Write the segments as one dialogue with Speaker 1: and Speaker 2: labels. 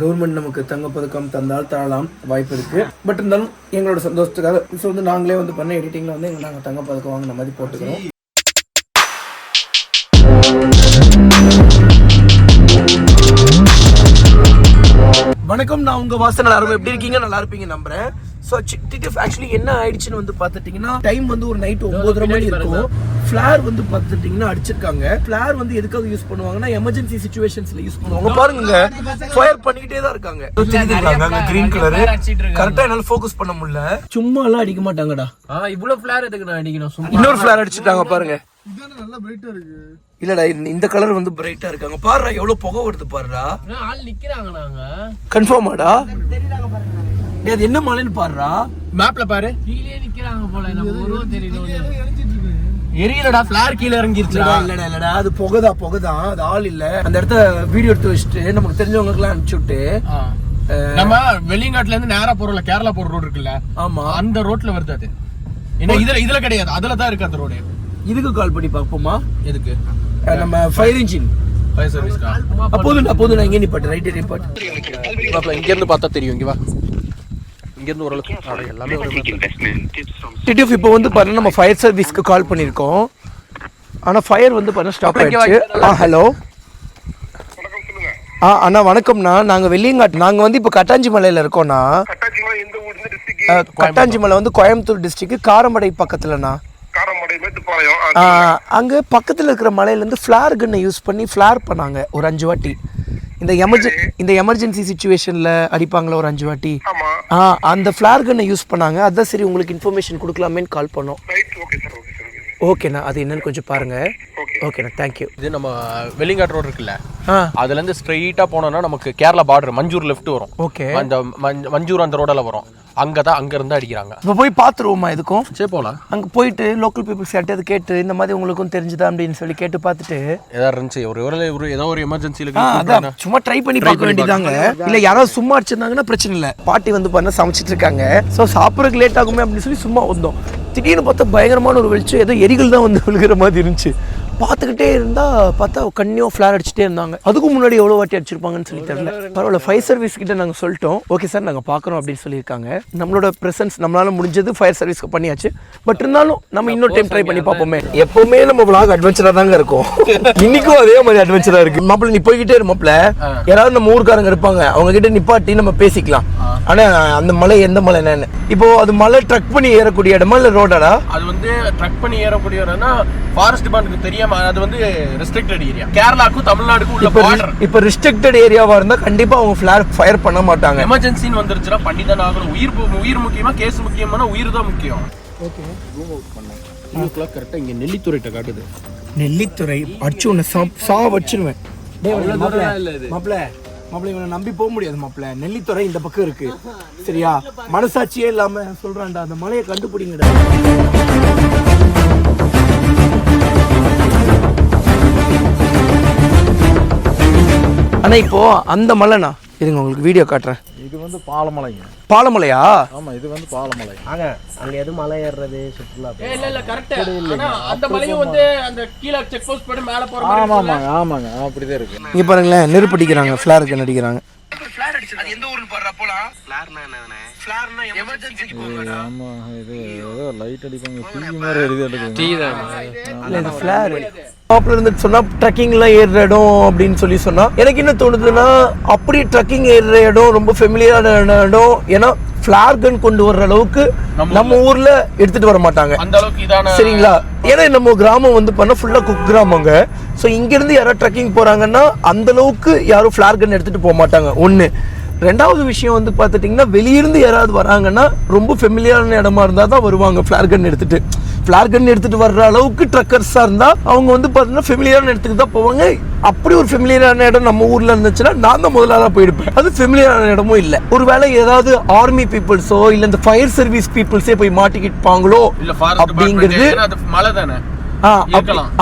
Speaker 1: Government நமக்கு தங்கப்பதக்கம் தந்தால் தரலாம் வாய்ப்பு இருக்கு. பட் இருந்தாலும் எங்களோட சந்தோஷத்துக்காக வந்து நாங்களே வந்து பண்ண எடிட்டிங்ல வந்து நாங்கள் தங்கப்பதக்கம் வாங்கின மாதிரி போட்டுக்கிறோம். வணக்கம், நான் உங்க வாசன். எல்லாரும் எப்படி இருக்கீங்க? நல்லா இருப்பீங்க நம்புறேன். ஸோ ஆக்சுவலி என்ன ஆயிடுச்சுன்னு வந்து பார்த்துட்டிங்கன்னா, டைம் வந்து ஒரு நைட் 9:30 மணி இருக்கும். ஃபிளார் வந்து பார்த்துட்டிங்கன்னா அடிச்சிருக்காங்க. ஃபிளார் வந்து எதுக்காக யூஸ் பண்ணுவாங்கன்னா, எமர்ஜென்சி சிச்சுவேஷன்ஸ்ல யூஸ் பண்ணுவாங்க. பாருங்க, ஃபயர் பண்ணிக்கிட்டே தான் இருக்காங்க. கிரீன் கலர் கரெக்டா என்னால ஃபோக்கஸ் பண்ண முடியல. சும்மா எல்லாம் அடிக்க மாட்டாங்கடா.
Speaker 2: இவ்வளவு ஃபிளார் எதுக்கு நான் அடிக்கணும்?
Speaker 1: இன்னொரு ஃபிளார் அடிச்சிட்டாங்க பாருங்க. நல்லா பிரைட்டா இருக்கு. இல்லடா, இந்த கலர் வந்து பிரைட்டா இருக்காங்க. பாருடா எவ்வளவு புகை வருது பாருடா.
Speaker 2: ஆள் நிக்கிறாங்க. நாங்க
Speaker 1: கன்ஃபார்மாடா? அது என்ன மலைன்னு பாருடா. மேப்ல பாரு.
Speaker 2: கீழே நிக்கிறாங்க போல. நம்ம ஒருவரும் தெரியல. எரியலடா, ஃபிளார் கீழ இறங்கிருச்சுடா.
Speaker 1: இல்லடா, அது புகைதான். அது ஆள் இல்ல. அந்த இடத்த வீடியோ எடுத்து வச்சுட்டு நமக்கு தெரிஞ்சவங்களுக்கு எல்லாம் அனுப்பிச்சு விட்டு
Speaker 2: நம்ம வெளிநாட்டுல இருந்து நேரா போறோம்ல, கேரளா போற ரோடு இருக்குல்ல, ஆமா, அந்த ரோட்ல வருது அது. என்ன இதுல கிடையாது, அதுலதான் இருக்கு அந்த ரோடு.
Speaker 1: இதுக்கு கால் பண்ணி பாப்போமா?
Speaker 2: எதுக்கு?
Speaker 1: நம்ம ஃபயர் இன்ஜின்
Speaker 2: ஃபயர் சர்வீஸ்க்கா?
Speaker 1: அப்போது நான் இங்க நிப்பாட்டு, ரைட் நிப்பாட்டு.
Speaker 2: பாப்பா, இங்க இருந்து பார்த்தா தெரியும். இங்க வா, இங்க இருந்து ஓரளவுக்கு எல்லாமே
Speaker 1: டிடிஎஃப். இப்போ வந்து பாருங்க, நம்ம ஃபயர் சர்வீஸ்க்கு கால் பண்ணிருக்கோம். ஆனா ஃபயர் வந்து பாருங்க ஸ்டாப் ஆயிடுச்சு. ஹலோ அண்ணா வணக்கம்ண்ணா. நாங்க வெள்ளியங்காட்டு, நாங்க வந்து இப்போ கட்டாஞ்சி மலையில இருக்கோம்ண்ணா. கட்டாஞ்சி மலை வந்து கோயம்புத்தூர் டிஸ்ட்ரிக்ட், காரமடை பக்கத்துலண்ணா. அங்க பக்கத்துல இருக்கிற மலையில இருந்து ஃபிளார் கன்னை யூஸ் பண்ணி ஃபிளார் பண்ணாங்க ஒரு 5 வாட்டி. இந்த எமர்ஜென்சி சிச்சுவேஷன்ல அடிப்பாங்களா ஒரு 5 வாட்டி. அந்த ஃபிளார் கன்னை யூஸ் பண்ணாங்க. அதான் சரி உங்களுக்கு இன்ஃபர்மேஷன் கொடுக்கலாமேன்னு கால் பண்ணோம். ஓகேண்ணா, அது என்னன்னு கொஞ்சம் பாருங்க. ஓகேண்ணா, தேங்க்யூ.
Speaker 2: இது நம்ம வெள்ளிங்காட் ரோடு இருக்குல்ல, அதுல இருந்து ஸ்ட்ரெயிட்டா போனோம்னா நமக்கு கேரளா பார்டர் மஞ்சூர் லெஃப்ட் வரும். ஓகே, அந்த மஞ்சூர் அந்த ரோடால வரும். அங்க இருந்து அடிக்கிறாங்க.
Speaker 1: இப்போ போய் பாத்துருவோமா? இதுக்கும்
Speaker 2: சரி போலாம்.
Speaker 1: அங்க போயிட்டு லோக்கல் பீப்புள்ஸ் யார்ட்டையாவது கேட்டு இந்த மாதிரி உங்களுக்கும் தெரிஞ்சுதா அப்படின்னு சொல்லி கேட்டு பார்த்துட்டு
Speaker 2: ஏதாவது இருந்துச்சு ஏதோ ஒரு எமர்ஜென்சில
Speaker 1: சும்மா ட்ரை பண்ணி பார்க்க வேண்டியதாங்க. இல்ல யாராவது சும்மா அடிச்சிருந்தாங்கன்னா பிரச்சனை இல்லை. பாட்டி வந்து பண்ண சமைச்சிட்டு இருக்காங்க. ஸோ சாப்பிட்றதுக்கு லேட் ஆகுமே அப்படின்னு சொல்லி சும்மா வந்தோம். திடீர்னு பார்த்தா பயங்கரமான ஒரு வெளிச்சம், ஏதோ எரிகள் தான் வந்து விழுகிற மாதிரி இருந்துச்சு. பார்த்துக்கிட்டே இருந்தா பார்த்தா கண்ணியோ ஃபிளார் அடிச்சுட்டே இருந்தாங்க. அதுக்கு முன்னாடி எவ்வளோ வாட்டி அடிச்சிருப்பாங்கன்னு சொல்லி தெரியல. பரவாயில்ல, ஃபயர் சர்வீஸ் கிட்ட நாங்கள் சொல்லிட்டோம். ஓகே சார், நாங்கள் பார்க்குறோம் அப்படின்னு சொல்லியிருக்காங்க. நம்மளோட ப்ரெசன்ஸ் நம்மளால முடிஞ்சது ஃபயர் சர்வீஸ்க்கு பண்ணியாச்சு. பட் இருந்தாலும் நம்ம இன்னொரு டைம் ட்ரை பண்ணி பார்ப்போமே. எப்பவுமே நம்ம vlog அட்வென்ச்சரா தாங்க இருக்கும். இன்னைக்கும் அதே மாதிரி அட்வென்ச்சரா இருக்கு. மாப்பிள்ள நீ போய்கிட்டே இரு மாப்பிள்ள. யாராவது நம்ம ஊருக்காரங்க இருப்பாங்க, அவங்க கிட்ட நிப்பாட்டி நம்ம பேசிக்கலாம். ஆனா அந்த மலை எந்த மலை என்னன்னு இப்போ அது மலை ட்ரக் பண்ணி ஏறக்கூடிய இடமா இல்ல ரோடாடா?
Speaker 2: அது வந்து ட்ரக் பண்ணி ஏறக்கூடிய இடம்னா ஃபாரஸ்ட் டிபார்ட்மெண்ட்க்கு தெரியாம அது வந்து ரெஸ்ட்ரிக்டட் ஏரியா. கேரளாக்கும் தமிழ்நாடுக்கும் உள்ள பார்டர்.
Speaker 1: இப்போ ரெஸ்ட்ரிக்டட் ஏரியாவா இருந்தா கண்டிப்பா அவங்க ஃபிளார் ஃபயர் பண்ண மாட்டாங்க.
Speaker 2: எமர்ஜென்சின்னு வந்துருச்சுனா பண்ணி தான் ஆகணும். உயிர் முக்கியமா, கேஸ் முக்கியமான? உயிர் தான் முக்கியம். ஓகே, ஜூம் அவுட் பண்ணேன். இதுக்குலாம் கரெக்டா இங்க நெல்லித்துறைட்ட காட்டுது.
Speaker 1: நெல்லித்துறை அடிச்சு உன்னை சா வச்சிருவேன். மாப்பிள்ள இவனை நம்பி போக முடியாது மாப்பிள்ள. நெல்லித்துறை இந்த பக்கம் இருக்கு, சரியா? மனசாட்சியே இல்லாம சொல்றான்டா, அந்த மலையை கண்டுபிடிங்கடா. ஆனா இப்போ அந்த மலைண்ணா இருங்க, உங்களுக்கு வீடியோ காட்டுறேன்.
Speaker 3: இது வந்து பாலமலைங்க.
Speaker 1: பாலமலையா?
Speaker 3: ஆமா, இது வந்து பாலமலை.
Speaker 4: அங்க எது மலை ஏறுறது சுற்றுலா?
Speaker 2: இல்ல கரெக்ட்டா. ஆனா அந்த மலையும் வந்து அந்த கீழ செக் போஸ்ட் போட்டு மேல போற மாதிரி.
Speaker 3: ஆமாங்க அப்படிதான் இருக்கு.
Speaker 1: இங்க பாருங்களேன், நெருப்பு அடிக்கிறாங்க, ஃபிளாருக்கு அடிக்கிறாங்க.
Speaker 2: ஃபிளார் அடிச்சது அது எந்த ஊர்னு பாறா போலாம். ஃபிளார்னா என்னதுனே? ஃபிளார்னா எமர்ஜென்சிக்கு போறடா.
Speaker 3: ஆமா, இது ஏதோ லைட் அடிப்பாங்க, டீ மாதிரி எரியுது.
Speaker 2: டீ தான்
Speaker 1: இல்ல, இது ஃபிளார். டாப்ல இருந்து சொன்னா ட்ரக்கிங்லாம் ஏறுற இடம் அப்படின்னு சொல்லி சொன்னா எனக்கு என்ன தோணுதுன்னா, அப்படி ட்ரக்கிங் ஏறுற இடம் ரொம்ப ஃபெமிலியரான இடம். ஏன்னா ஃபிளார் கன் கொண்டு வர்ற அளவுக்கு நம்ம ஊர்ல எடுத்துட்டு வர மாட்டாங்க
Speaker 2: அந்த அளவுக்கு இதான, சரிங்களா?
Speaker 1: ஏன்னா நம்ம கிராமம் வந்து பண்ண ஃபுல்லா குக் கிராமங்க. ஸோ இங்க இருந்து யாராவது ட்ரக்கிங் போறாங்கன்னா அந்த அளவுக்கு யாரும் ஃபிளார் கன் எடுத்துட்டு போக மாட்டாங்க. ஒண்ணு. ரெண்டாவது விஷயம் வந்து பார்த்துட்டிங்கன்னா, வெளியிருந்து யாராவது வராங்கன்னா ரொம்ப ஃபெமிலியரான இடமா இருந்தால் தான் வருவாங்க ஃபிளார் கன் எடுத்துட்டு. ஃபிளார் கன் எடுத்துட்டு வர்ற அளவுக்கு ட்ரக்கர்ஸாக இருந்தால் அவங்க வந்து பார்த்தீங்கன்னா ஃபெமிலியரான இடத்துக்கு தான் போவாங்க. அப்படி ஒரு ஃபெமிலியரான இடம் நம்ம ஊரில் இருந்துச்சுன்னா நான் தான் முதலாக போயிருப்பேன். அது ஃபெமிலியரான இடமும் இல்லை. ஒருவேளை ஏதாவது ஆர்மி பீப்புள்ஸோ இல்லை இந்த ஃபயர் சர்வீஸ் பீப்புள்ஸே போய் மாட்டிக்கிட்டாங்களோ அப்படிங்கிறது.
Speaker 2: மலை தானே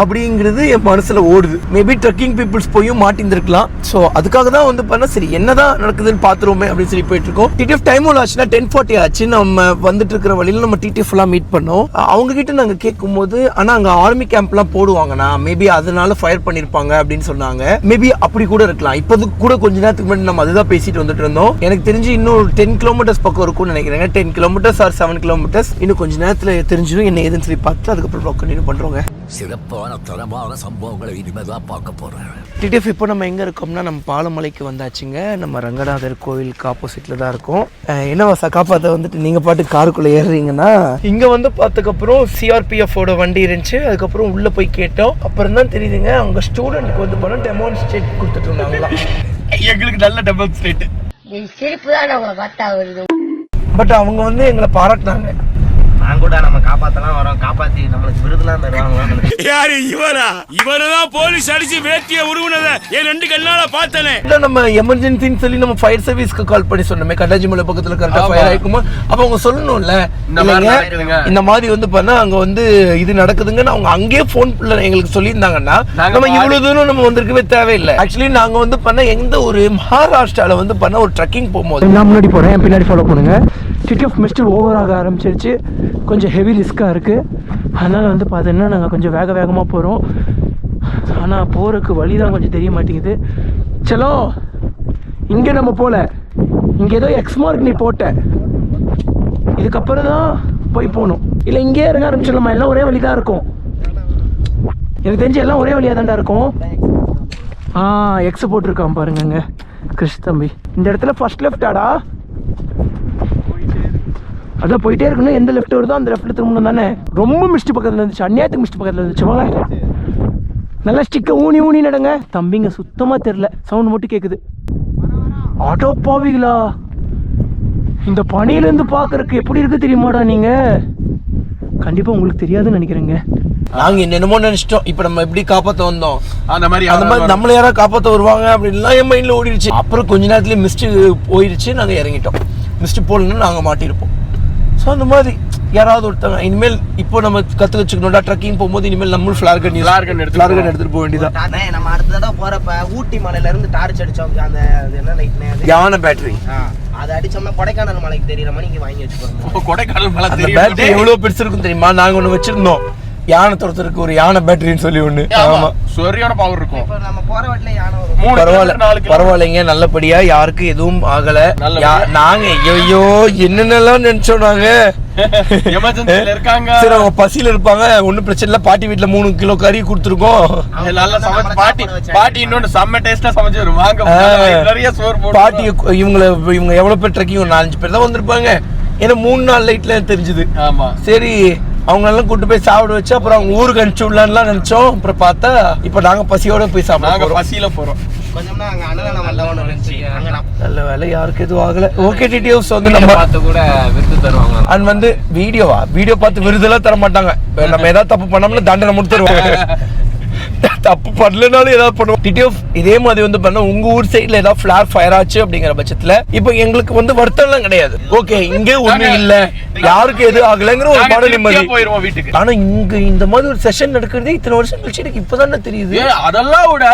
Speaker 1: அப்படிங்கிறது என் மனசுல ஓடுது. மேபி ட்ரக்கிங் பீப்புள்ஸ் போயும் மாட்டிருந்திருக்கலாம். ஸோ அதுக்காக தான் வந்து பண்ண சரி என்னதான் நடக்குதுன்னு பாத்துருவோமே அப்படின்னு சொல்லி போயிட்டு இருக்கோம். டிடிஎஃப் டைம் ஆச்சுன்னா 10:40 ஆச்சு. நம்ம வந்துட்டு இருக்கிற வழியில நம்ம டிடிஎஃப் எல்லாம் மீட் பண்ணோம். அவங்க கிட்ட நாங்க கேட்கும் போது ஆனா அங்க ஆர்மி கேம்ப் எல்லாம் போடுவாங்கண்ணா, மேபி அதனால ஃபயர் பண்ணிருப்பாங்க அப்படின்னு சொன்னாங்க. மேபி அப்படி கூட இருக்கலாம். இப்போது கூட கொஞ்ச நேரத்துக்கு முன்னாடி நம்ம அதுதான் பேசிட்டு வந்துட்டு இருந்தோம். எனக்கு தெரிஞ்சு இன்னும் 10 கிலோமீட்டர்ஸ் பக்கம் இருக்கும்னு நினைக்கிறேன். 10 கிலோமீட்டர்ஸ் ஆர் 7 கிலோமீட்டர்ஸ். இன்னும் கொஞ்ச நேரத்துல தெரிஞ்சிடும் என்ன ஏதுன்னு சொல்லி பார்த்து அதுக்கப்புறம் கண்டினியூ பண்றோங்க.
Speaker 5: சிறப்பான தரமான சம்பவங்களை இனிமேதான் பார்க்க போறேன்.
Speaker 1: டிடிஎஃப் இப்போ நம்ம எங்கே இருக்கோம்னா நம்ம பாலமலைக்கு வந்தாச்சுங்க. நம்ம ரங்கநாதர் கோவிலுக்கு ஆப்போசிட்டில் தான் இருக்கோம். என்ன வாசா காப்பாற்ற வந்துட்டு நீங்கள் பாட்டு காருக்குள்ளே ஏறுறீங்கன்னா இங்கே வந்து பார்த்ததுக்கப்புறம் சிஆர்பிஎஃபோட வண்டி இருந்துச்சு. அதுக்கப்புறம் உள்ளே போய் கேட்டோம். அப்புறம் தான் தெரியுதுங்க அவங்க ஸ்டூடெண்ட்க்கு வந்து பண்ண டெமான்ஸ்ட்ரேட் கொடுத்துட்டு இருந்தாங்களா. எங்களுக்கு நல்ல டெமான்ஸ்ட்ரேட்
Speaker 6: சிரிப்பு தான் உங்களை பார்த்தா வருது.
Speaker 1: பட் அவங்க வந்து எங்களை பாராட்டினாங்க.
Speaker 4: நான் கூட நம்ம காப்பாத்தலாம் வரோம், காப்பாத்தி நம்மளுக்கு விருதுலாம் தருவாங்க.
Speaker 7: யாரு இவரா? இவரதான் போலீஸ் அடிச்சு வேட்டிய உருவுனத என் 2 கண்ணால பார்த்தனே.
Speaker 1: நம்ம எமர்ஜென்சின்னு சொல்லி நம்ம ஃபயர் சர்வீஸ்க்கு கால் பண்ணி சொன்னோமே, கட்டாஜி மலை பக்கத்துல கரெக்டா ஃபயர் ஆயிக்குமா. அப்ப அவங்க சொல்லணும்ல இந்த மாதிரி வந்து பண்ணா அங்க வந்து இது நடக்குதுங்கன்னு அவங்க அங்கேயே போன்ல எங்களுக்கு சொல்லியிருந்தாங்கன்னா நம்ம இவ்வளவு தூரம் நம்ம வந்திருக்கவே தேவையில்லை. ஆக்சுவலி நாங்க வந்து பண்ண எந்த ஒரு மகாராஷ்டிரால வந்து பண்ண ஒரு ட்ரக்கிங் போகும்போது நான் முன்னாடி போறேன், பின்னாடி ஃபாலோ பண்ணுங்க. டிடிஎஃப் மிஸ்டர் ஓவர் ஆக ஆரம்பிச்சிருச்சு. கொஞ்சம் ஹெவி ரிஸ்க்காக இருக்குது. அதனால் வந்து பார்த்தீங்கன்னா நாங்கள் கொஞ்சம் வேகமாக போகிறோம். ஆனால் போகிறதுக்கு வழி தான் கொஞ்சம் தெரிய மாட்டேங்குது. சலோ இங்கே நம்ம போகல, இங்கே ஏதோ எக்ஸ் மார்க் நீ போட்ட, இதுக்கப்புறம் தான் போய் போகணும். இல்லை இங்கே இறங்க ஆரம்பிச்சிடலாமா? எல்லாம் ஒரே வழி தான் இருக்கும். எனக்கு தெரிஞ்சு எல்லாம் ஒரே வழியாக தான்டா இருக்கும். எக்ஸ் போட்டிருக்கான் பாருங்கங்க கிறிஸ் தம்பி. இந்த இடத்துல ஃபர்ஸ்ட் லெஃப்டாடா, அதான் போயிட்டே இருக்கணும். எந்த லெஃப்ட் வருதோ அந்த லெஃப்ட்ல திரும்பணும் தானே. ரொம்ப மிஸ்ட் பக்கத்தில் இருந்துச்சு, அந்நியாயத்துக்கு மிஸ்ட் பக்கத்தில் இருந்துச்சு. வாங்க நல்லா ஸ்டிக்கை ஊனி ஊனி நடங்க. தம்பிங்க சுத்தமாக தெரில, சவுண்ட் மட்டும் கேட்குது. ஆட்டோ பாவிகளா, இந்த பனியிலேருந்து பார்க்கறதுக்கு எப்படி இருக்கு தெரியுமாடா நீங்க? கண்டிப்பாக உங்களுக்கு தெரியாதுன்னு நினைக்கிறேங்க. நாங்கள் என்னென்னமோ நினச்சிட்டோம். இப்போ நம்ம எப்படி காப்பாற்ற வந்தோம் அந்த மாதிரி நம்மள யாராவது காப்பாற்ற வருவாங்க அப்படின்லாம் என் மைண்டில் ஓடிடுச்சு. அப்புறம் கொஞ்ச நேரத்துலேயே மிஸ்ட்டு போயிடுச்சு. நாங்கள் இறங்கிட்டோம். மிஸ்ட்டு போடலன்னு நாங்கள் மாட்டியிருப்போம். ஸோ அந்த மாதிரி யாராவது ஒருத்தவங்க இனிமேல் இப்போ நம்ம கற்று வச்சுக்கணும்டா. ட்ரக்கிங் போகும்போது இனிமேல் நம்மளும் ஃப்ளார் கன் எடுத்துகிட்டு போக வேண்டியதான்.
Speaker 4: நம்ம அடுத்த தடவை போகிறப்ப ஊட்டி மலையில இருந்து டார்ச் அடிச்சோம். அந்த என்ன லைட்
Speaker 1: யானை பேட்டரி
Speaker 4: அதை அடிச்சோம்னா கொடைக்கானல் மலைக்கு தெரியுற மாதிரி இங்கே வாங்கி வச்சுக்கோங்க.
Speaker 2: கொடைக்கானல் மலை
Speaker 1: அந்த பேட்டரி எவ்வளோ பெருசு இருக்கும் தெரியுமா? நாங்கள் ஒன்று வச்சிருந்தோம், யானை துரத்துறதுக்கு ஒரு யானை பேட்டரின்னு சொல்லி ஒண்ணு. ஆமா, சரியான பவர் இருக்கும்.
Speaker 4: நம்ம போற வழியில யானை வரும்.
Speaker 1: பரவாயில்லைங்க, நல்லபடியா யாருக்கும் எதுவும் ஆகல. நாங்க ஐயோ என்னென்னலாம் நினைச்சோம். நாங்க
Speaker 2: எமர்ஜென்சில இருக்காங்க,
Speaker 1: சரி அவங்க பசியில இருப்பாங்க, ஒன்னும் பிரச்சனை இல்ல. பாட்டி வீட்டுல 3 கிலோ கறி கொடுத்துருக்கோம்.
Speaker 2: நல்லா சமைச்சு பாட்டி இன்னொன்னு செம்ம டேஸ்டா சமைச்சு வருவாங்க. நிறைய சோறு போட்டு
Speaker 1: பாட்டி இவங்க எவ்வளவு பேர் ட்ரக்கிங், ஒரு 4-5 பேர் தான் வந்திருப்பாங்க. ஏன்னா 3 நாள் லைட்ல தெரிஞ்சுது.
Speaker 2: ஆமா,
Speaker 1: சரி அவங்க எல்லாம் கூட்டு போய் சாப்பிட வச்சு அப்புறம் அவங்க ஊருக்கு அனுப்பிச்சு விடலான்லாம் நினைச்சோம். அப்புறம் பார்த்தா இப்ப நாங்க பசியோட போய் சாப்பிட
Speaker 2: பசியில போறோம்.
Speaker 1: நல்ல வேலை யாருக்கு எதுவும் ஆகல. ஓகே டிடிஎஃப்ஸ் வந்து நம்ம
Speaker 2: பார்த்து கூட விருது தருவாங்க.
Speaker 1: அண்ட் வந்து வீடியோ பார்த்து விருதெல்லாம் தர மாட்டாங்க. நம்ம ஏதாவது தப்பு பண்ணோம்னா தண்டனை முடித்துருவாங்க. தப்பு பண்ணலனாலும் ஏதாவது பண்ணுவோம். டிடிஎஃப் இதே மாதிரி வந்து பண்ண உங்க ஊர் சைட்ல ஏதாவது ஃபிளார் ஃபயர் ஆச்சு அப்படிங்கிற பட்சத்துல இப்போ எங்களுக்கு வந்து வருத்தம் எல்லாம் கிடையாது. ஓகே இங்கே ஒண்ணும் இல்ல, யாருக்கு எது ஆகலைங்கிற ஒரு பாடம் நிம்மதி போயிருவோம் வீட்டுக்கு. ஆனா இங்க இந்த மாதிரி ஒரு செஷன் நடக்கிறதே இத்தனை வருஷம் கழிச்சு எனக்கு இப்பதானே தெரியுது.
Speaker 2: அதெல்லாம் விட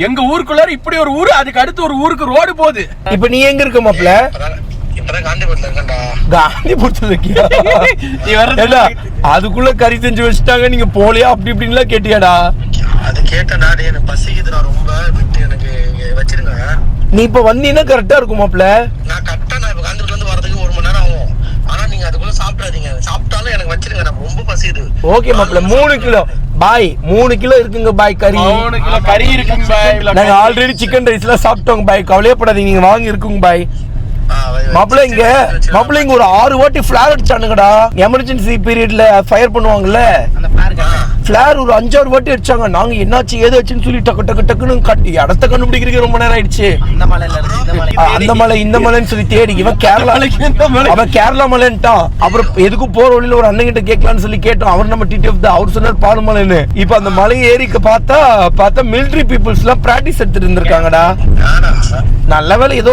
Speaker 2: எங்க ஊருக்குள்ள இப்படி ஒரு ஊரு, அதுக்கு அடுத்து ஒரு ஊருக்கு ரோடு போகுது.
Speaker 1: இப்ப நீ எங்க இருக்க மாப்ள? காந்திபுரத்துல இருக்கியா? அதுக்குள்ள கறி செஞ்சு வச்சுட்டாங்க, நீங்க போலியா அப்படி இப்படின்லாம் கேட்டியாடா?
Speaker 8: அது கேட்டேன்டா, எனக்கு பசிக்குதுடா ரொம்ப, எனக்கு வச்சிருங்க.
Speaker 1: நீ இப்ப வந்தீங்கன்னா கரெக்டா இருக்கும் மாப்ள.
Speaker 8: நான் கரெக்டா நான் இப்ப காந்திபுரத்துல இருந்து வரதுக்கு 1 மணி நேரம் ஆகும். ஆனா நீங்க அதுக்குள்ள சாப்பிடாதீங்க, சாப்பிட்டாலும் எனக்கு வச்சிருங்க, நான் ரொம்ப பசிக்குது.
Speaker 1: ஓகே மாப்ள, 3 கிலோ பாய் 3 கிலோ இருக்குங்க பாய் கறி.
Speaker 2: 3 கிலோ கறி இருக்குங்க பாய்.
Speaker 1: நாங்க ஆல்ரெடி சிக்கன் ரைஸ் எல்லாம் சாப்பிட்டோங்க பாய், கவலையப்படாதீங்க, நீங்க வாங்கி இருக்குங்க பாய். மாப்பிள்ள இங்க ஒரு 6 வாட்டி ஃபிளார் அடிச்சானுங்கடா. எமர்ஜென்சி பீரியட்ல ஃபயர் பண்ணுவாங்கல்ல, ஃபிளார் ஒரு 5-6 வாட்டி அடிச்சாங்க. நாங்க என்னாச்சு ஏதாச்சுன்னு சொல்லி டக்குன்னு கட்டி இடத்த கண்டுபிடிக்கிறதுக்கு ரொம்ப நேரம் ஆயிடுச்சு. அந்த மலை இந்த மலைன்னு சொல்லி தேடி இவன் கேரளா மலைன்ட்டான். அப்புறம் எதுக்கு போற வழியில ஒரு அண்ணன் கிட்ட கேட்கலான்னு சொல்லி கேட்டோம். அவர் நம்ம டிடிஎஃப் தான், அவர் சொன்னார் பாலுமலைன்னு. இப்ப அந்த மலை ஏறிக்க பார்த்தா மிலிட்டரி பீப்புள்ஸ் எல்லாம் பிராக்டிஸ் எடுத்துட்டு இருந்திருக்காங்கடா. நல்ல வேலை ஏதோ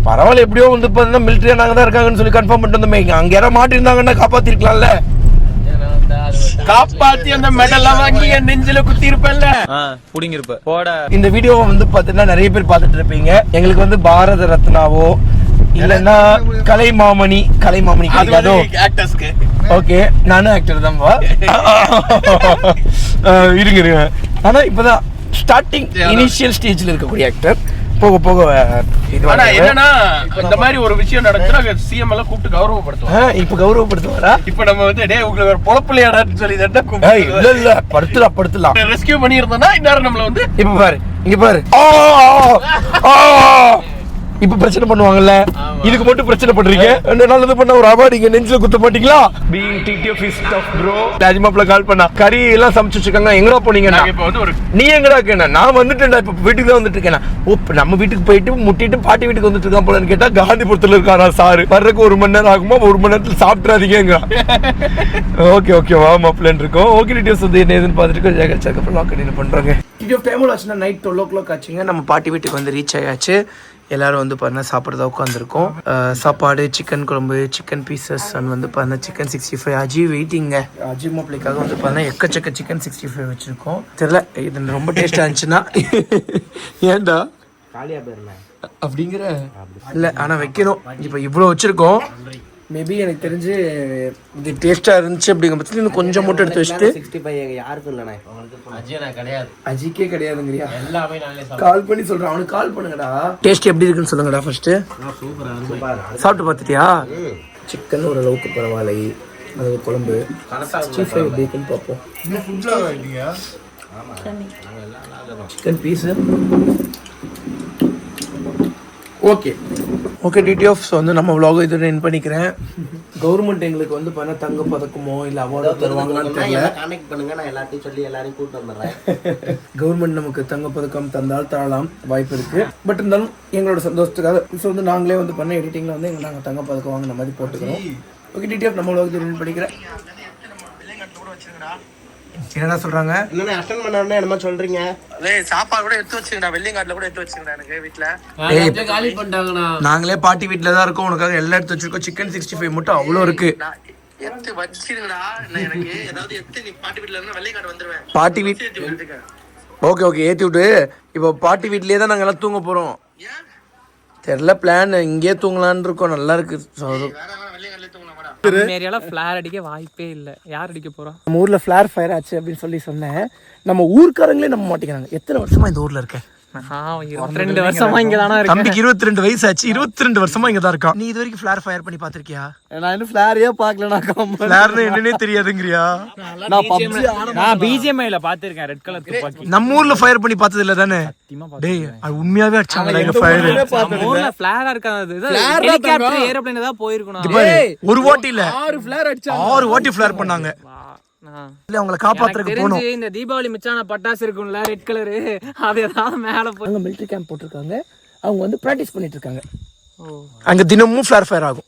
Speaker 1: பரவாயில்ல, எப்படியோ வந்து மிலிட்டரியா நாங்க தான் இருக்காங்கன்னு சொல்லி கன்ஃபார்ம் பண்ணிட்டு வந்தோமே. அங்க யாராவது மாட்டிருந்தாங்கன்னா காப்பாத்திருக்கலாம்ல.
Speaker 2: காப்பாத்தி அந்த மெடல்லாம் வாங்கி என் நெஞ்சில குத்தி இருப்பேன்ல.
Speaker 3: புடிங்க இருப்ப போட.
Speaker 1: இந்த வீடியோவை வந்து பாத்தீங்கன்னா நிறைய பேர் பார்த்துட்டு இருப்பீங்க. எங்களுக்கு வந்து பாரத ரத்னாவோ இல்லன்னா கலைமாமணி கிடைக்காதோ?
Speaker 2: ஆக்டர்ஸ்க்கு
Speaker 1: ஓகே, நானும் ஆக்டர் தான்ப்பா. இருங்க. ஆனா இப்பதான் ஸ்டார்டிங் இனிஷியல் ஸ்டேஜ்ல இருக்கக்கூடிய ஆக்டர். போக போக
Speaker 2: ஆனா என்னன்னா இந்த மாதிரி ஒரு விஷயம் நடந்துச்சுன்னா சிஎம் எல்லாம் கூப்பிட்டு கௌரவப்படுத்துவாங்க.
Speaker 1: இப்ப கௌரவப்படுத்துவாரா?
Speaker 2: இப்ப நம்ம வந்து டேய் உங்களுக்கு ஒரு பொழப்பிள்ளையாடான்னு சொல்லி
Speaker 1: இல்ல படுத்தலாம்
Speaker 2: ரெஸ்கியூ பண்ணியிருந்தோம்னா இந்நேரம் நம்மள வந்து
Speaker 1: இப்ப பாரு, இங்க பாரு. இப்ப பிரச்சனை பண்ணுவாங்கல்ல, இதுக்கு மட்டும் பிரச்சனை பண்றீங்க. என்ன நல்லது பண்ண ஒரு அவார்டு இங்க நெஞ்சில குத்த மாட்டீங்களா? Being TTF is tough bro. ராஜ்மாப்ல கால் பண்ணா கறி எல்லாம் சமைச்சு வச்சிருக்காங்க. எங்கடா போனீங்க?
Speaker 2: இப்ப வந்து ஒரு
Speaker 1: நீ எங்கடா இருக்கேன்? நான் வந்துட்டேன்டா, இப்ப வீட்டுக்கு தான் வந்துட்டு இருக்கேன். ஓ, நம்ம வீட்டுக்கு போயிட்டு முட்டிட்டு பாட்டி வீட்டுக்கு வந்துட்டு இருக்கான் போலன்னு கேட்டா காந்திபுரத்துல இருக்காரா சாரு. வர்றதுக்கு 1 மணி நேரம் ஆகுமா? 1 மணி நேரத்துல சாப்பிட்றாதீங்க. ஓகே வா மாப்ளன்னு இருக்கோம். ஓகே, டீடைல்ஸ் வந்து என்ன ஏதுன்னு பார்த்துட்டு ஜெகச்சக்கப்புறம் லாக் கண்டினியூ பண்றாங்க. டிடிஎஃப் டைம் ஆச்சுன்னா நைட் 12 o'clock ஆச்சுங்க. நம்ம பாட்டி வீட்டுக்கு வந்து ரீச் ஆயாச்சு. எல்லாரும் வந்து பாருங்கள் சாப்பிட்றதா உட்காந்துருக்கோம். சாப்பாடு, சிக்கன் குழம்பு, சிக்கன் பீசஸ் அண்ட் வந்து பாருங்கள் சிக்கன் 65. அஜி வெயிட்டிங்க. அஜி மாப்பிளைக்காக வந்து பாருங்கள் எக்கச்சக்க சிக்கன் 65 வச்சுருக்கோம். தெரியல இது ரொம்ப டேஸ்ட்டாக இருந்துச்சுன்னா ஏன்டா
Speaker 4: காலியா போயிருந்தேன்
Speaker 1: அப்படிங்கிற இல்லை, ஆனால் வைக்கணும். இப்போ இவ்வளோ வச்சுருக்கோம். மேபி எனக்கு தெரிஞ்சு இது டேஸ்ட்டாக இருந்துச்சு அப்படிங்கிற பட்சத்தில் இன்னும் கொஞ்சம் மட்டும் எடுத்து வச்சுட்டு
Speaker 4: 65 யாருக்கும் இல்லைண்ணே.
Speaker 1: அஜிக்கே கிடையாதுங்கிறியா? கால் பண்ணி சொல்றேன், அவனுக்கு கால் பண்ணுங்கடா. டேஸ்ட் எப்படி இருக்குன்னு சொல்லுங்கடா ஃபர்ஸ்ட். சாப்பிட்டு பார்த்துட்டியா? சிக்கன் ஓரளவுக்கு பரவாயில்லை, அது குழம்பு 65 எப்படி இருக்குன்னு பார்ப்போம். சிக்கன் பீஸு ஓகே டிடிஎஃப் வந்து நம்ம vlog இதோட எண்ட் பண்ணிக்கிறேன். கவர்மெண்ட் எங்களுக்கு வந்து பண்ண தங்க பதக்கமோ இல்லை அவார்டோ தருவாங்களான்னு தெரியல.
Speaker 4: கான்டெக்ட் பண்ணுங்க, நான் எல்லாத்தையும் சொல்லி எல்லாரையும் கூப்பிட்டு வந்துடுறேன்.
Speaker 1: கவர்மெண்ட் நமக்கு தங்க பதக்கம் தந்தால் தரலாம், வாய்ப்பு இருக்கு. பட் இருந்தாலும் எங்களோட சந்தோஷத்துக்காக வந்து நாங்களே வந்து பண்ண எடிட்டிங்ல வந்து நாங்கள் தங்க பதக்கம் வாங்கின மாதிரி போட்டுக்கிறோம். ஓகே டிடிஎஃப் நம்ம vlog இதோட எண்ட் பண்ணிக்கிறேன். என்னடா சொல்றாங்க?
Speaker 4: என்னன்னா அட்டெண்ட் பண்ணனும்னா என்னமா சொல்றீங்க?
Speaker 8: டேய் சாப்பாடு கூட எடுத்து வச்சிருடா, வெள்ளிங்காட்ல கூட எடுத்து வச்சிருடா எனக்கு வீட்ல.
Speaker 1: காலி பண்ணிட்டாங்கடா. நாங்களே பாட்டி வீட்ல தான் இருக்கோம், உனக்காக எல்லாம் எடுத்து வச்சிருக்கோம். சிக்கன் 65 மட்டும் அவ்வளோ இருக்கு.
Speaker 8: எடுத்து வச்சிருடா, எனக்கு ஏதாவது எடுத்து நீ பாட்டி வீட்ல இருந்து வெள்ளிங்காட் வந்துருவேன்.
Speaker 1: பாட்டி வீட் ஓகே ஏத்தி விட்டு. இப்போ பாட்டி வீட்லயே தான் நாங்க எல்லாம் தூங்க போறோம். தெரியல, பிளான் இங்கேயே தூங்கலான்னு இருக்கோம். நல்லா இருக்கு.
Speaker 9: ஃபிளேர் அடிக்க வாய்ப்பே இல்லை. யார் அடிக்க போறோம்?
Speaker 1: நம்ம ஊர்ல ஃபிளேர் ஃபயர் ஆச்சு அப்படின்னு சொல்லி சொன்னேன். நம்ம ஊர்க்காரங்களே நம்ப மாட்டேங்கிறாங்க. எத்தனை வருஷமா இந்த ஊர்ல இருக்க?
Speaker 9: 22 வருஷமா இங்க தானா இருக்கேன்.
Speaker 1: தம்பிக்கு 22 வயசு ஆச்சு. 22 வருஷமா இங்க தான் இருக்கான். நீ இது வரைக்கும் ஃபிளேர் ஃபயர் பண்ணி பாத்திருக்கியா?
Speaker 3: நான் இன்னும் ஃபிளாரியே பார்க்கல.
Speaker 1: ஃபிளேர்னு என்னன்னே தெரியாதுங்கறியா?
Speaker 9: நான் பிஜிஎம்ஐல பாத்திருக்கேன் ரெட் கலர் துப்பாக்கி.
Speaker 1: நம்ம ஊர்ல ஃபயர் பண்ணி பார்த்தது இல்ல தானே? டேய் அது உண்மையாவே அடிச்சாங்க இங்க ஃபயர்.
Speaker 9: நம்ம ஊர்ல ஃபிளேரா இருக்காது. ஹெலிகாப்டர் ஏரோப்ளேன் தான் போயிருக்கணும்.
Speaker 1: ஒரு வாட்டி இல்ல 6 ஃபிளேர் அடிச்சாங்க. 6 வாட்டி ஃபிளேர் பண்ணாங்க. இல்ல அவங்கள காப்பாத்துறதுக்கு போணும்.
Speaker 9: இந்த தீபாவளி மிச்சான பட்டாசு இருக்கும்ல ரெட் கலர், அது ஏதாவது மேல போய்
Speaker 1: அங்க மிலிட்டரி கேம்ப் போட்டுருக்காங்க. அவங்க வந்து பிராக்டிஸ் பண்ணிட்டு இருக்காங்க. அங்க தினமும் ஃபிளேர் ஆகும்.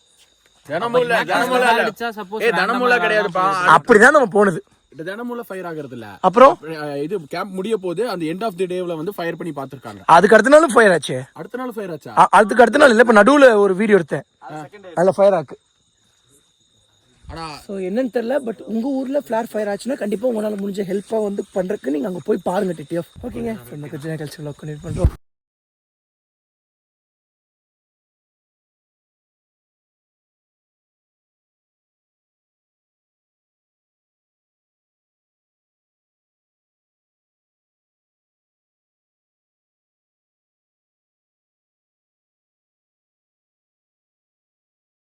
Speaker 2: தினமுல கிடையாதுப்பா.
Speaker 1: அப்படிதான் நம்ம போனது.
Speaker 2: தினமுல ஃபயர் ஆகுறது இல்ல.
Speaker 1: அப்புறம்
Speaker 2: இது கேம்ப் முடிய போது அந்த எண்ட் ஆஃப் தி டேவ்ல வந்து ஃபயர் பண்ணி பாத்துருக்காங்க.
Speaker 1: அதுக்கு அடுத்த நாள் ஃபயர் ஆச்சு.
Speaker 2: அடுத்த நாள் ஃபயர் ஆச்சா?
Speaker 1: அதுக்கு அடுத்த நாள் இல்ல, இப்ப நடுவுல ஒரு வீடியோ எடுத்தேன், அதுல ஃபயர் ஆக்கு. ஸோ என்னன்னு தெரியல. பட் உங்க ஊர்ல ஃபிளேர் ஃபயர் ஆச்சுன்னா கண்டிப்பா உங்களால முடிஞ்ச ஹெல்ப்பா வந்து பண்றதுக்கு நீங்க அங்க போய் பாருங்க டிடிஎஃப். ஓகேங்க, கொஞ்சம் கழிச்சு பண்றோம்.